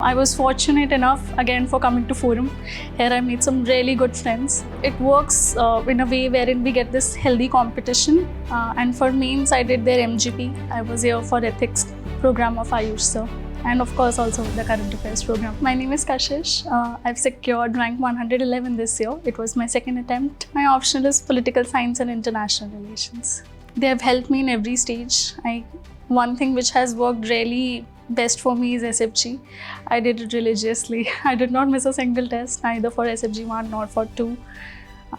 I was fortunate enough again for coming to Forum. Here I made some really good friends. It works in a way wherein we get this healthy competition. And for mains, I did their MGP. I was here for ethics program of Ayush sir. And of course also the current affairs program. My name is Kashish. I've secured rank 111 this year. It was my second attempt. My optional is political science and international relations. They have helped me in every stage. One thing which has worked really best for me is SFG. I did it religiously. I did not miss a single test, neither for SFG 1 nor for 2.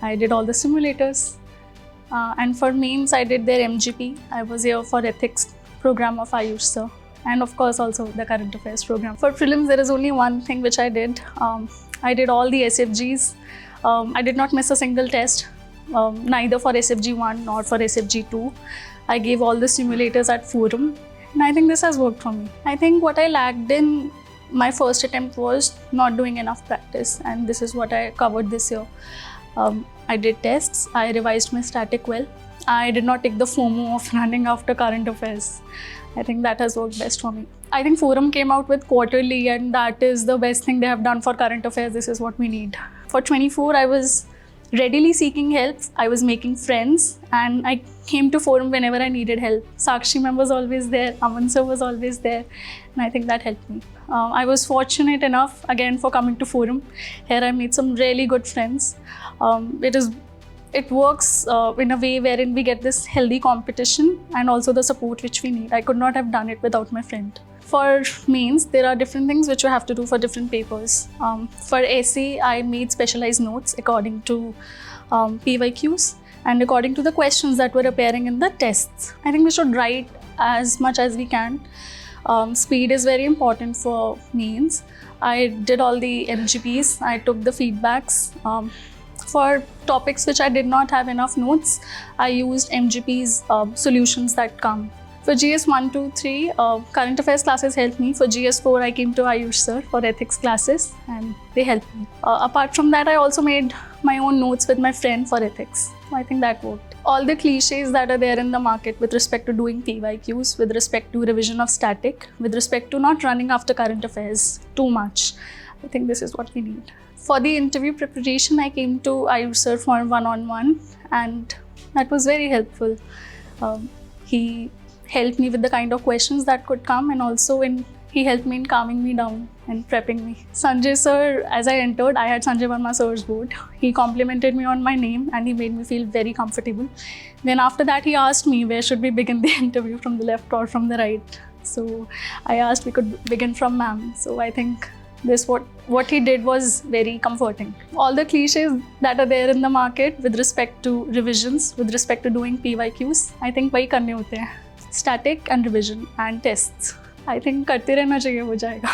I did all the simulators. And for mains, I did their MGP. I was here for ethics program of Ayush sir. And of course also the current affairs program. For prelims, there is only one thing which I did. I did all the SFGs. I did not miss a single test, neither for SFG 1 nor for SFG 2. I gave all the simulators at Forum. And I think this has worked for me. I think what I lacked in my first attempt was not doing enough practice, and this is what I covered this year. I did tests, I revised my static well. I did not take the FOMO of running after current affairs. I think that has worked best for me. I think Forum came out with quarterly, and that is the best thing they have done for current affairs. This is what we need. For 24, I was readily seeking help. I was making friends, and I came to Forum whenever I needed help. Sakshi ma'am was always there, Aman sir was always there, and I think that helped me. I was fortunate enough again for coming to Forum. Here I made some really good friends. It works in a way wherein we get this healthy competition and also the support which we need. I could not have done it without my friend. For mains, there are different things which you have to do for different papers. For essay, I made specialized notes according to PYQs and according to the questions that were appearing in the tests. I think we should write as much as we can. Speed is very important for mains. I did all the MGPs, I took the feedbacks. For topics which I did not have enough notes, I used MGP's solutions that come. For GS 1, 2, 3, current affairs classes helped me. For GS 4, I came to Ayush sir for ethics classes, and they helped me. Apart from that, I also made my own notes with my friend for ethics. I think that worked. All the cliches that are there in the market with respect to doing PYQs, with respect to revision of static, with respect to not running after current affairs too much, I think this is what we need. For the interview preparation, I came to Ayush sir for one-on-one, and that was very helpful. He helped me with the kind of questions that could come, and also he helped me in calming me down and prepping me. Sanjay sir, as I entered, I had Sanjay Verma sir's board. He complimented me on my name and he made me feel very comfortable. Then after that, he asked me where should we begin the interview, from the left or from the right. So I asked we could begin from ma'am. So I think what he did was very comforting. All the cliches that are there in the market with respect to revisions, with respect to doing PYQs, I think वही करने होते हैं. Static and revision and tests. I think करते रहना चाहिए, हो जाएगा.